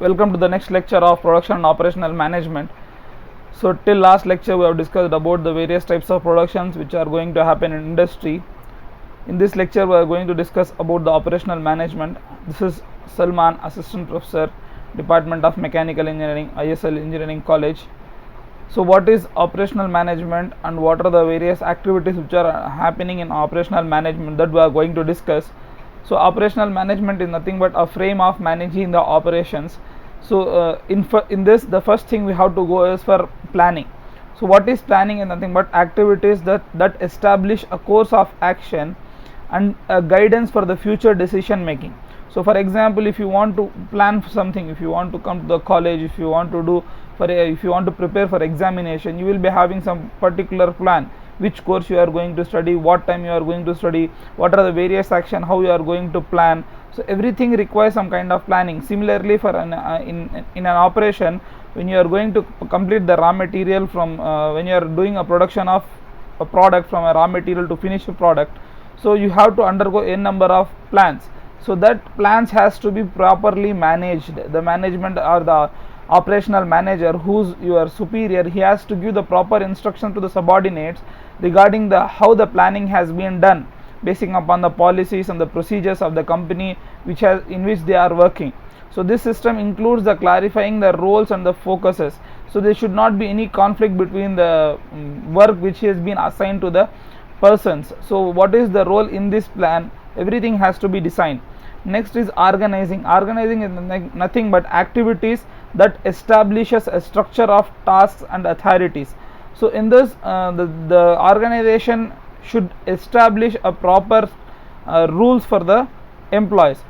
Welcome to the next lecture of production and operational management. So till last lecture we have discussed about the various types of productions which are going to happen in industry. In this lecture we are going to discuss about the operational management. This is Salman, Assistant Professor, Department of Mechanical Engineering, ISL Engineering College. So what is operational management and what are the various activities which are happening in operational management, that we are going to discuss. So operational management is nothing but a frame of managing the operations. So in this, the first thing we have to go is for planning. So what is planning is nothing but activities that establish a course of action and guidance for the future decision making. So for example, if you want to plan for something, if you want to come to the college, if you want to prepare for examination, you will be having some particular plan, which course you are going to study, what time you are going to study, what are the various action, how you are going to plan. So everything requires some kind of planning. Similarly, for in an operation, when you are going to complete the raw material from when you are doing a production of a product from a raw material to finish a product, so you have to undergo a number of plans. So that plans has to be properly managed. The management or the operational manager, who's your superior, he has to give the proper instruction to the subordinates regarding the how the planning has been done, basing upon the policies and the procedures of the company in which they are working. So this system includes the clarifying the roles and the focuses. So there should not be any conflict between the work which has been assigned to the persons. So what is the role in this plan, everything has to be designed. Next is organizing. Organizing is nothing but activities that establishes a structure of tasks and authorities. So in this the organization should establish a proper rules for the employees.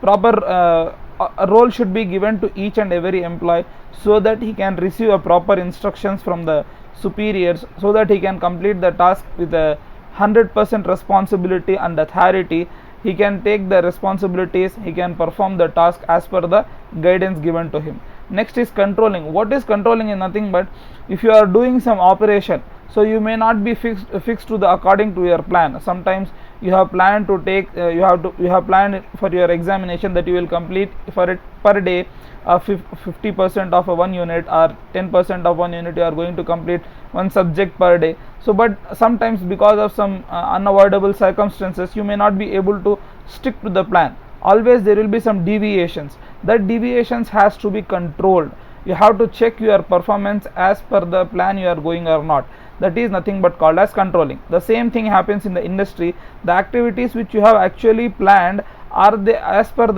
Proper a role should be given to each and every employee, so that he can receive a proper instructions from the superiors, so that he can complete the task with a 100% responsibility and authority. He can take the responsibilities, he can perform the task as per the guidance given to him. Next is controlling. What is controlling is nothing but, if you are doing some operation, so you may not be fixed to the according to your plan. Sometimes you have planned to take you have planned for your examination that you will complete for it per day 50% of a one unit, or 10% of one unit you are going to complete one subject per day. So but sometimes, because of some unavoidable circumstances, you may not be able to stick to the plan. Always there will be some deviations. That deviations has to be controlled. You have to check your performance as per the plan you are going or not. That is nothing but called as controlling. The same thing happens in the industry. The activities which you have actually planned, are they as per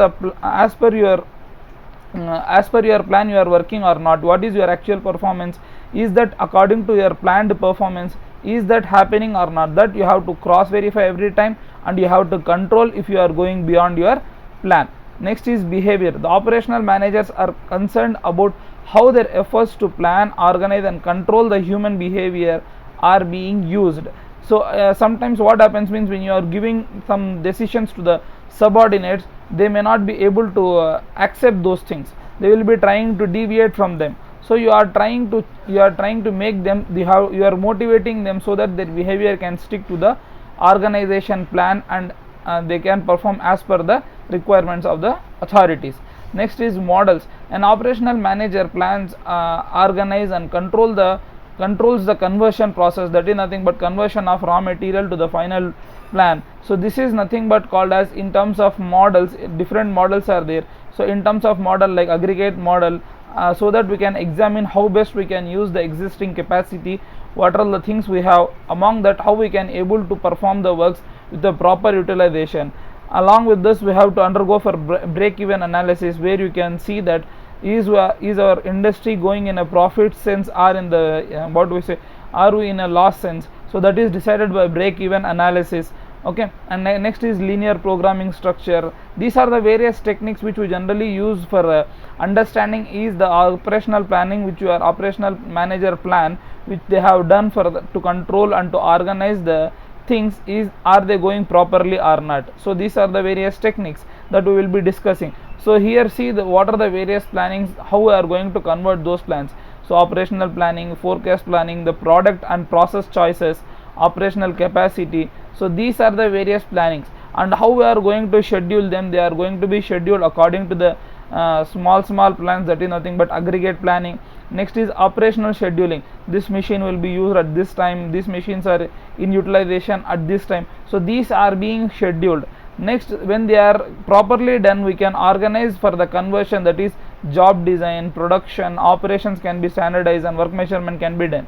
your plan you are working or not? What is your actual performance? Is that according to your planned performance? Is that happening or not? That you have to cross verify every time, and you have to control if you are going beyond your plan. Next is behavior. The operational managers are concerned about how their efforts to plan, organize and control the human behavior are being used. So sometimes what happens means, when you are giving some decisions to the subordinates, they may not be able to accept those things. They will be trying to deviate from them. So you are trying to make them, you are motivating them, so that their behavior can stick to the organization plan, and they can perform as per the requirements of the authorities. Next is models. An operational manager plans, organize and controls the conversion process. That is nothing but conversion of raw material to the final plan. So this is nothing but called as, in terms of models, different models are there. So in terms of model, like aggregate model, so that we can examine how best we can use the existing capacity, what are the things we have, among that how we can able to perform the works with the proper utilization. Along with this, we have to undergo for break-even analysis, where you can see that is our industry going in a profit sense, or in the are we in a loss sense. So that is decided by break-even analysis. Okay, and next is linear programming structure. These are the various techniques which we generally use for understanding is the operational planning, which your operational manager plan, which they have done to control and to organize the things, are they going properly or not. So these are the various techniques that we will be discussing. So here see what are the various plannings, how we are going to convert those plans. So operational planning, forecast planning, the product and process choices, operational capacity. So these are the various plannings, and how we are going to schedule them. They are going to be scheduled according to the small plans, that is nothing but aggregate planning. Next is operational scheduling. This machine will be used at this time, these machines are in utilization at this time, so these are being scheduled. Next, when they are properly done, we can organize for the conversion, that is job design, production, operations can be standardized and work measurement can be done.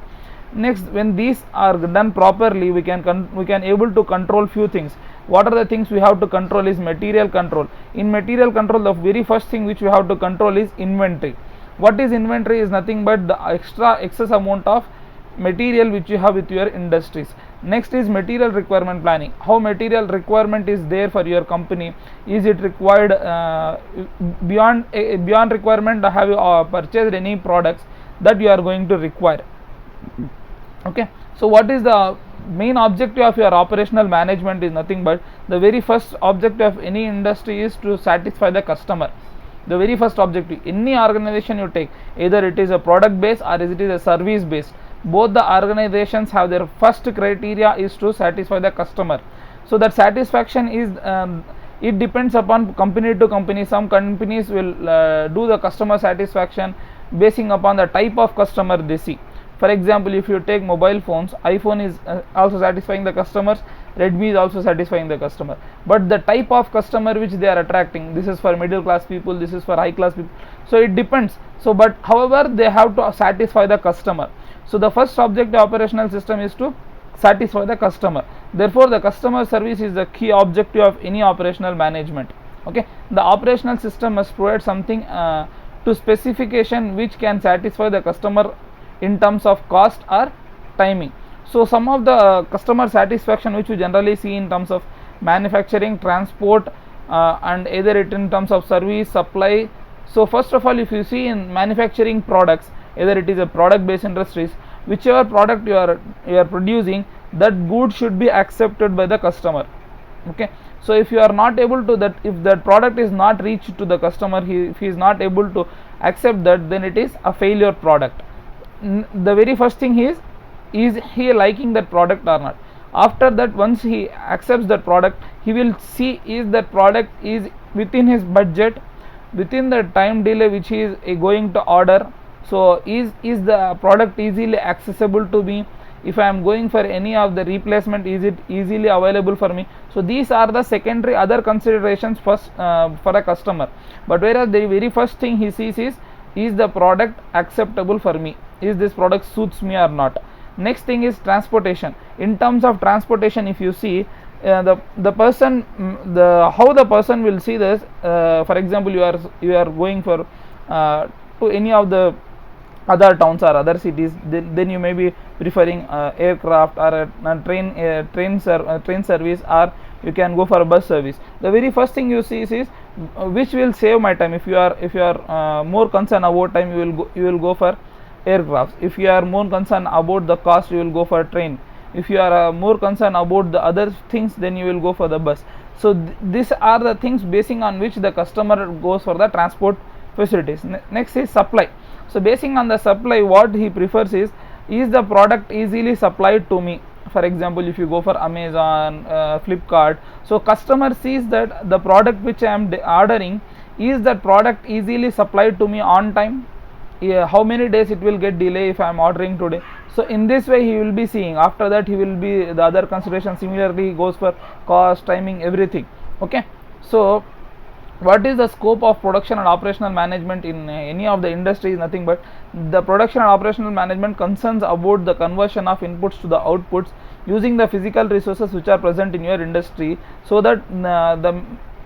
Next, when these are done properly, we can able to control few things. What are the things we have to control is material control. In material control, the very first thing which we have to control is inventory. What is inventory? Is nothing but the excess amount of material which you have with your industries. Next is material requirement planning. How material requirement is there for your company? Is it required beyond requirement? Have you purchased any products that you are going to require? Okay, so what is the main objective of your operational management? Is nothing but the very first objective of any industry is to satisfy the customer. The very first objective, any organization you take, either it is a product based or it is a service based, both the organizations have their first criteria is to satisfy the customer. So that satisfaction is it depends upon company to company. Some companies will do the customer satisfaction basing upon the type of customer they see. For example, if you take mobile phones, iPhone is also satisfying the customers, Redmi is also satisfying the customer, but the type of customer which they are attracting, this is for middle class people, this is for high class people, so it depends. So but however, they have to satisfy the customer. So the first objective operational system is to satisfy the customer. Therefore the customer service is the key objective of any operational management. Okay, the operational system must provide something to specification which can satisfy the customer in terms of cost or timing. So some of the customer satisfaction which we generally see in terms of manufacturing, transport, and either it in terms of service, supply. So first of all, if you see in manufacturing products, either it is a product based industries, whichever product you are producing, that good should be accepted by the customer. Okay, so if you are not able to that, if that product is not reached to the customer, if he is not able to accept that, then it is a failure product. The very first thing is he liking that product or not? After that, once he accepts that product, he will see is that product is within his budget, within the time delay which he is going to order. So is the product easily accessible to me? If I am going for any of the replacement, is it easily available for me? So these are the secondary other considerations first for a customer. But whereas the very first thing he sees is the product acceptable for me? Is this product suits me or not? Next thing is transportation. In terms of transportation, if you see the person, how the person will see this. For example, you are going for to any of the other towns or other cities, then you may be preferring aircraft or a train service, or you can go for a bus service. The very first thing you see is which will save my time. If you are more concerned about time, you will go for aircraft. If you are more concerned about the cost, you will go for train. If you are more concerned about the other things, then you will go for the bus. So these are the things basing on which the customer goes for the transport facilities. Next is supply. So basing on the supply, what he prefers is the product easily supplied to me? For example, if you go for Amazon, Flipkart, so customer sees that the product which I am ordering, is that product easily supplied to me on time? How many days it will get delay if I am ordering today? So in this way he will be seeing. After that, he will be the other consideration. Similarly, he goes for cost, timing, everything. Okay, so what is the scope of production and operational management in any of the industry? Is nothing but the production and operational management concerns about the conversion of inputs to the outputs using the physical resources which are present in your industry, so that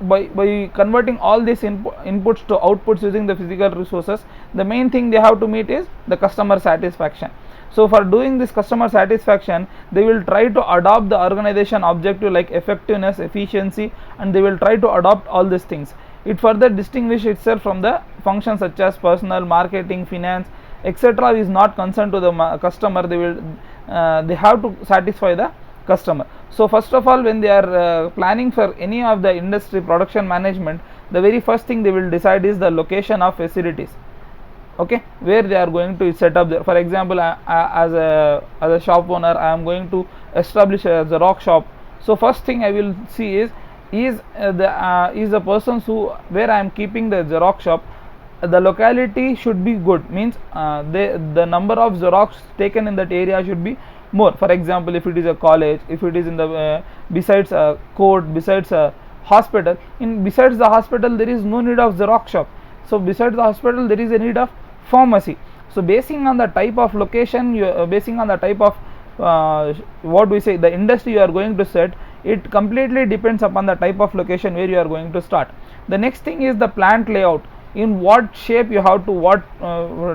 by converting all these inputs to outputs using the physical resources, the main thing they have to meet is the customer satisfaction. So for doing this customer satisfaction, they will try to adopt the organization objective like effectiveness, efficiency, and they will try to adopt all these things. It further distinguishes itself from the functions such as personnel, marketing, finance, etc. is not concerned to the customer. They have to satisfy the customer. So first of all, when they are planning for any of the industry production management, the very first thing they will decide is the location of facilities. Okay, where they are going to set up there. For example, as a shop owner, I am going to establish a Xerox shop. So first thing I will see is is the persons who where I am keeping the Xerox shop, the locality should be good, means the number of Xerox taken in that area should be more. For example, if it is a college, if it is in the besides a court, besides a hospital, besides the hospital there is no need of Xerox shop. So besides the hospital there is a need of pharmacy. So basing on the type of location, basing on the type of what we say the industry you are going to set, it completely depends upon the type of location where you are going to start. The next thing is the plant layout. In what shape you have to, what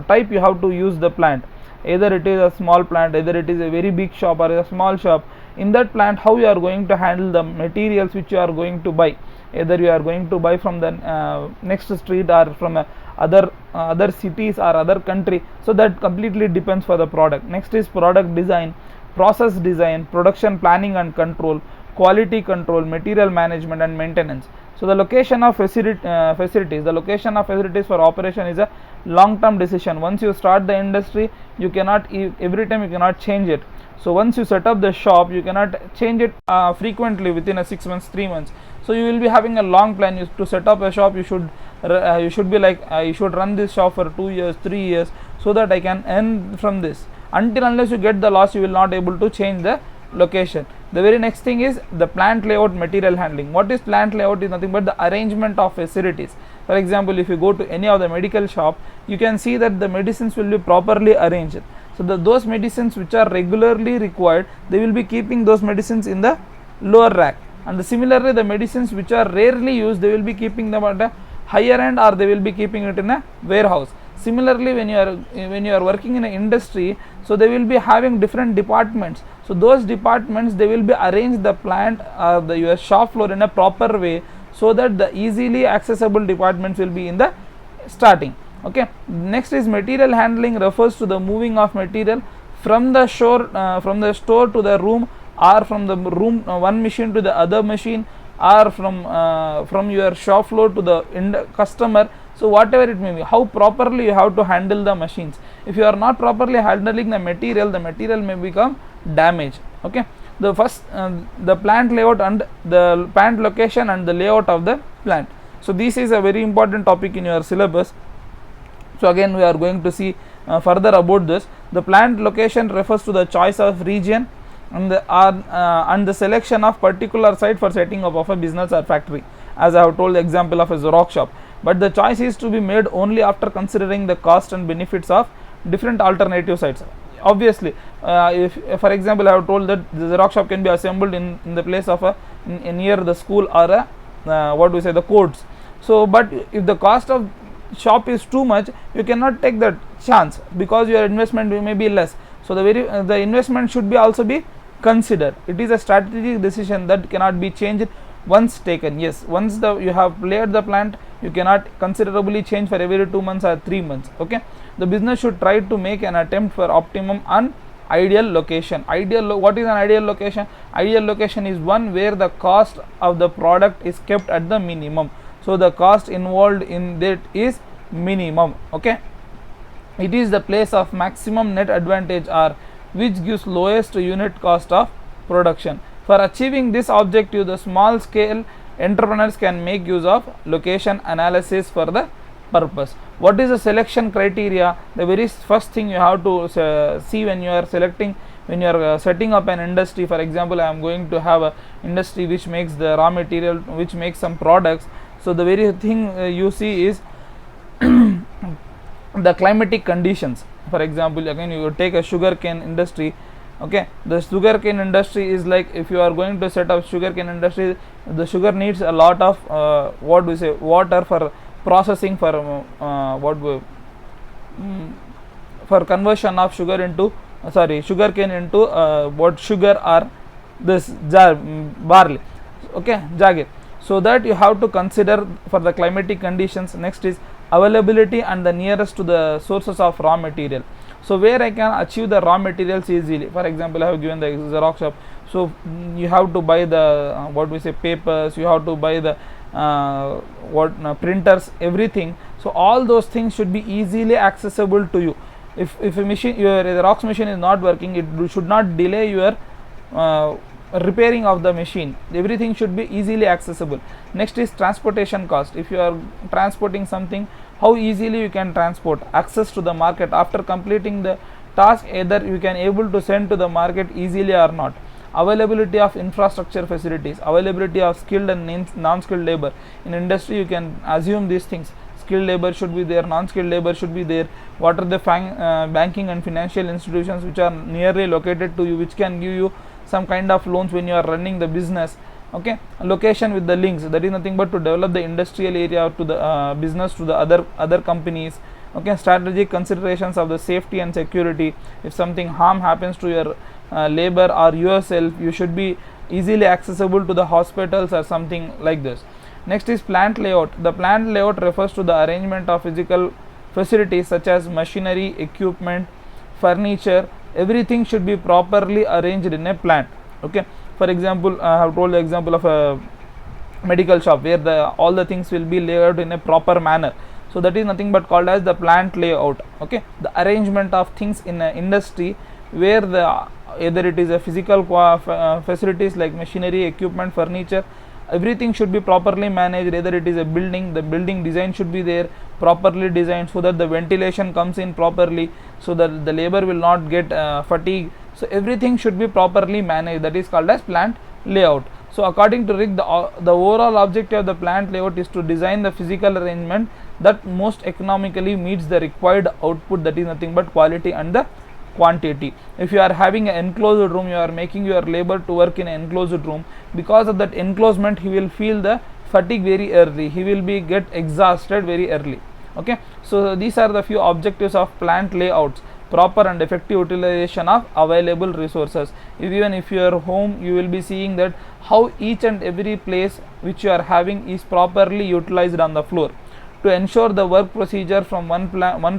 type you have to use the plant, either it is a small plant, either it is a very big shop or a small shop. In that plant, how you are going to handle the materials which you are going to buy, either you are going to buy from the next street or from other cities or other country. So that completely depends for the product. Next is product design, process design, production planning and control, quality control, material management and maintenance. So the location of facilities, the location of facilities for operation is a long term decision. Once you start the industry, you cannot every time you cannot change it. So once you set up the shop, you cannot change it frequently within a 6 months, 3 months. So you will be having a long plan. To set up a shop, you should be like you should run this shop for 2 years, 3 years, so that I can earn from this. Until unless you get the loss, you will not able to change the location. The very next thing is the plant layout, material handling. What is plant layout? Is nothing but the arrangement of facilities. For example, if you go to any of the medical shop, you can see that the medicines will be properly arranged. So those medicines which are regularly required, they will be keeping those medicines in the lower rack, and similarly the medicines which are rarely used, they will be keeping them at a higher end, or they will be keeping it in a warehouse. Similarly, when you are working in an industry, so they will be having different departments. So those departments, they will be arranged the plant your shop floor in a proper way, so that the easily accessible departments will be in the starting. Okay. Next is material handling, refers to the moving of material from the store to the room, or from the room one machine to the other machine, or from your shop floor to the customer. So whatever it may be, how properly you have to handle the machines. If you are not properly handling the material may become damaged. Okay. The first the plant layout and the plant location and the layout of the plant. So this is a very important topic in your syllabus. So again we are going to see further about this. The plant location refers to the choice of region and the selection of particular site for setting up of a business or factory, as I have told the example of a Xerox shop. But the choice is to be made only after considering the cost and benefits of different alternative sites. Obviously, if for example I have told that the Xerox shop can be assembled in the place of near the school or what we say the courts. So but if the cost of shop is too much, you cannot take that chance, because your investment may be less. So the investment should be also be considered. It is a strategic decision that cannot be changed once taken. Yes, once you have laid the plant, you cannot considerably change for every 2 months or 3 months. Okay. The business should try to make an attempt for optimum and ideal location. What is an ideal location? Ideal location is one where the cost of the product is kept at the minimum. So the cost involved in that is minimum. Okay. It is the place of maximum net advantage, or which gives lowest unit cost of production. For achieving this objective, the small scale entrepreneurs can make use of location analysis for the purpose. What is the selection criteria? The very first thing you have to see when you are selecting, when you are setting up an industry. For example, I am going to have a industry which makes the raw material, which makes some products. So the very thing you see is the climatic conditions. For example, again you take a sugarcane industry. Okay, the sugarcane industry is like, if you are going to set up sugarcane industry, the sugar needs a lot of what we say water for processing, for for conversion of sugarcane into what sugar or this barley. Okay, jaggery. So that you have to consider for the climatic conditions. Next is availability and the nearest to the sources of raw material. So where I can achieve the raw materials easily. For example, I have given the Xerox shop. So you have to buy the what we say papers, you have to buy the printers, everything. So all those things should be easily accessible to you. If a machine, your Xerox machine is not working, it should not delay your repairing of the machine, everything should be easily accessible. Next is transportation cost. If you are transporting something, how easily you can transport, access to the market after completing the task, either you can able to send to the market easily or not. Availability of infrastructure facilities, availability of skilled and non-skilled labor. In industry you can assume these things, skilled labor should be there, non-skilled labor should be there. What are the banking and financial institutions which are nearly located to you, which can give you some kind of loans when you are running the business. Okay, location with the links, that is nothing but to develop the industrial area to the business to the other companies. Okay, strategic considerations of the safety and security. If something harm happens to your labor or yourself, you should be easily accessible to the hospitals or something like this. Next is plant layout. The plant layout refers to the arrangement of physical facilities such as machinery, equipment, furniture. Everything should be properly arranged in a plant. Okay, for example, I have told the example of a medical shop where all the things will be laid out in a proper manner. So that is nothing but called as the plant layout. Okay, the arrangement of things in an industry where either it is a physical facilities like machinery, equipment, furniture, everything should be properly managed. Either it is a building, the building design should be there properly designed so that the ventilation comes in properly, so that the labor will not get fatigue. So everything should be properly managed, that is called as plant layout. So according to Rick, the overall objective of the plant layout is to design the physical arrangement that most economically meets the required output, that is nothing but quality and the quantity. If you are having an enclosed room, you are making your labor to work in an enclosed room, because of that enclosement he will feel the fatigue very early, he will be get exhausted very early. Okay, so these are the few objectives of plant layouts: proper and effective utilization of available resources. Even if you are home, you will be seeing that how each and every place which you are having is properly utilized on the floor, to ensure the work procedure from one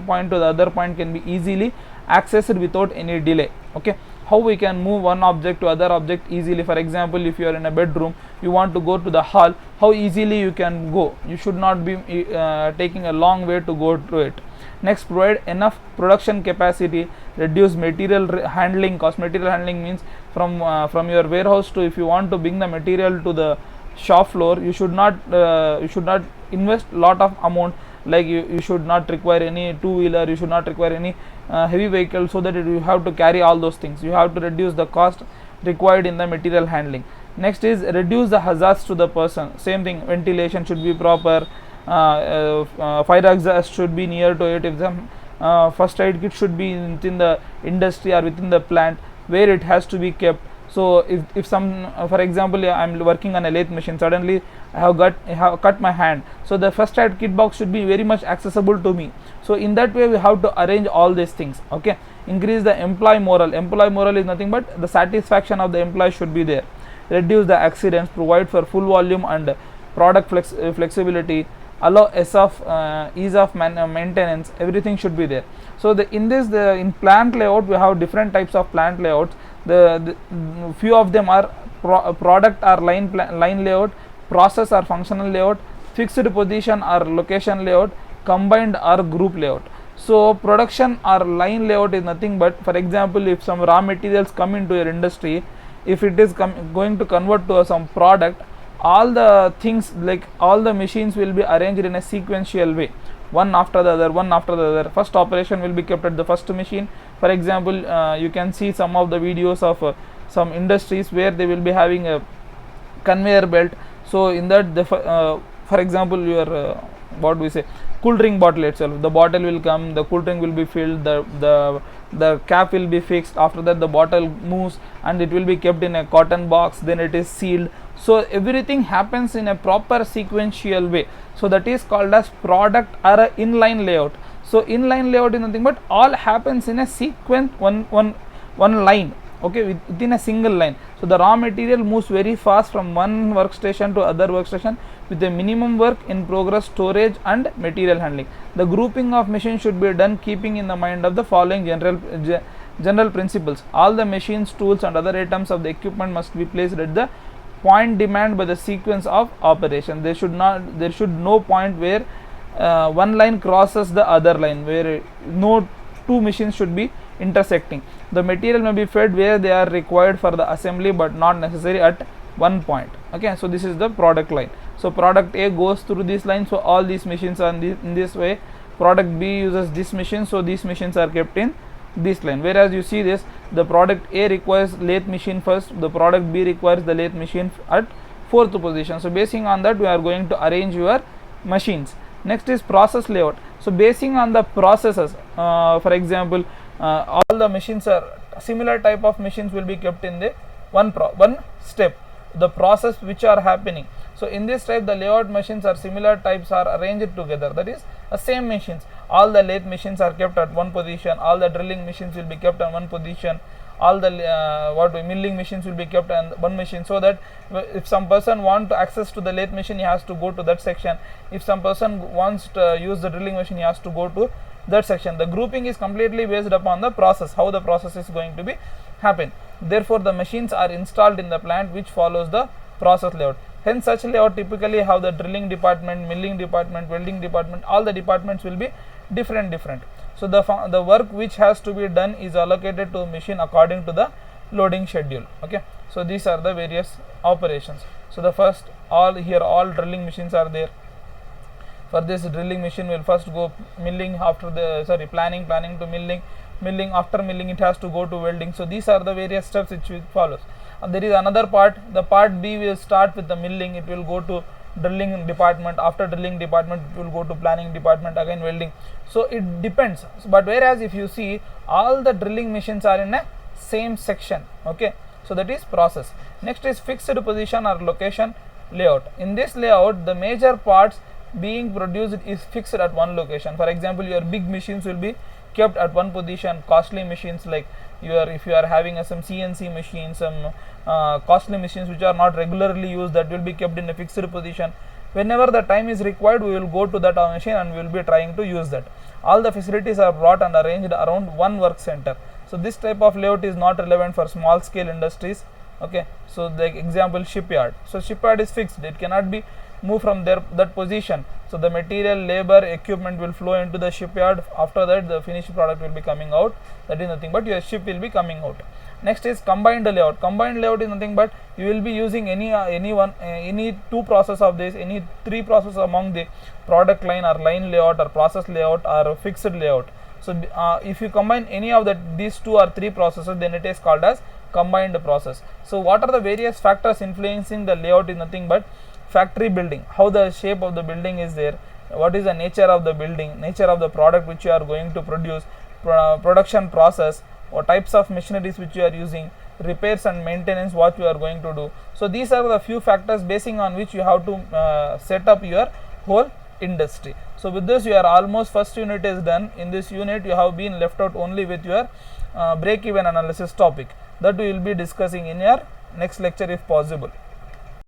point to the other point can be easily accessed without any delay. Okay, how we can move one object to other object easily. For example, if you are in a bedroom, you want to go to the hall, how easily you can go, you should not be taking a long way to go to it. Next, provide enough production capacity, reduce material handling cost. Material handling means from your warehouse to, if you want to bring the material to the shop floor, you should not invest lot of amount, like you should not require any two-wheeler, you should not require any heavy vehicle, so that you have to carry all those things. You have to reduce the cost required in the material handling. Next is reduce the hazards to the person. Same thing, ventilation should be proper, fire exhaust should be near to it. If the first aid kit should be within the industry or within the plant where it has to be kept. So if some for example, I am working on a lathe machine, suddenly I have cut my hand, so the first aid kit box should be very much accessible to me. So in that way we have to arrange all these things. Okay, increase the employee morale. Employee morale is nothing but the satisfaction of the employee should be there. Reduce the accidents, provide for full volume and product flexibility, allow ease of maintenance, everything should be there. So in plant layout we have different types of plant layouts. The few of them are product or line layout, process or functional layout, fixed position or location layout, combined or group layout. So production or line layout is nothing but, for example, if some raw materials come into your industry, if it is going to convert to some product, all the things, like all the machines will be arranged in a sequential way, one after the other. First operation will be kept at the first machine. For example, you can see some of the videos of some industries where they will be having a conveyor belt. So in that for example, your what do we say, cool drink bottle itself, the bottle will come, the cool drink will be filled, the cap will be fixed, after that the bottle moves and it will be kept in a cotton box, then it is sealed. So everything happens in a proper sequential way, so that is called as product or a inline layout. So inline layout is nothing but all happens in a sequence, one line. Okay, within a single line. So the raw material moves very fast from one workstation to other workstation with a minimum work in progress storage and material handling. The grouping of machines should be done keeping in the mind of the following general principles. All the machines, tools and other items of the equipment must be placed at the point demanded by the sequence of operation. There should no point where one line crosses the other line, where no two machines should be intersecting. The material may be fed where they are required for the assembly but not necessary at one point. Okay, so this is the product line. So product A goes through this line, so all these machines are in this way. Product B uses this machine, so these machines are kept in this line. Whereas you see this, the product A requires lathe machine first, the product B requires the lathe machine at fourth position. So basing on that, we are going to arrange your machines. Next is process layout. So basing on the processes, for example, all the machines are similar type of machines will be kept in the one step, the process which are happening. So in this type, the layout machines are similar types are arranged together, that is the same machines. All the lathe machines are kept at one position, all the drilling machines will be kept on one position, all the milling machines will be kept on one machine, so that if some person want to access to the lathe machine, he has to go to that section. If some person wants to use the drilling machine, he has to go to that section. The grouping is completely based upon the process, how the process is going to be happen. Therefore the machines are installed in the plant which follows the process layout. Hence such layout typically have the drilling department, milling department, welding department, all the departments will be different. So the work which has to be done is allocated to machine according to the loading schedule. Okay, so these are the various operations. So the first, all drilling machines are there. For this drilling machine will first go milling, after the planning to milling, after milling it has to go to welding. So these are the various steps which it follows. And there is another part, the part B will start with the milling, it will go to drilling department, after drilling department it will go to planning department, again welding. So it depends, but whereas if you see, all the drilling machines are in a same section. Okay, so that is process. Next is fixed position or location layout. In this layout, the major parts being produced is fixed at one location. For example, your big machines will be kept at one position. Costly machines like if you are having some CNC machines, some costly machines which are not regularly used, that will be kept in a fixed position. Whenever the time is required, we will go to that machine and we will be trying to use that. All the facilities are brought and arranged around one work center. So this type of layout is not relevant for small scale industries. Okay, so the example, shipyard. So shipyard is fixed, it cannot be moved from that position. So the material, labor, equipment will flow into the shipyard. After that, the finished product will be coming out. That is nothing but your ship will be coming out. Next is combined layout. Combined layout is nothing but you will be using any two process of this, any three process among the product line or line layout or process layout or fixed layout. So if you combine any of these two or three processes, then it is called as combined process. So what are the various factors influencing the layout is nothing but factory building, how the shape of the building is there, what is the nature of the building, nature of the product which you are going to produce, production process, what types of machineries which you are using, repairs and maintenance what you are going to do. So these are the few factors basing on which you have to set up your whole industry. So with this, your almost first unit is done. In this unit, you have been left out only with your break-even analysis topic, that we will be discussing in your next lecture if possible.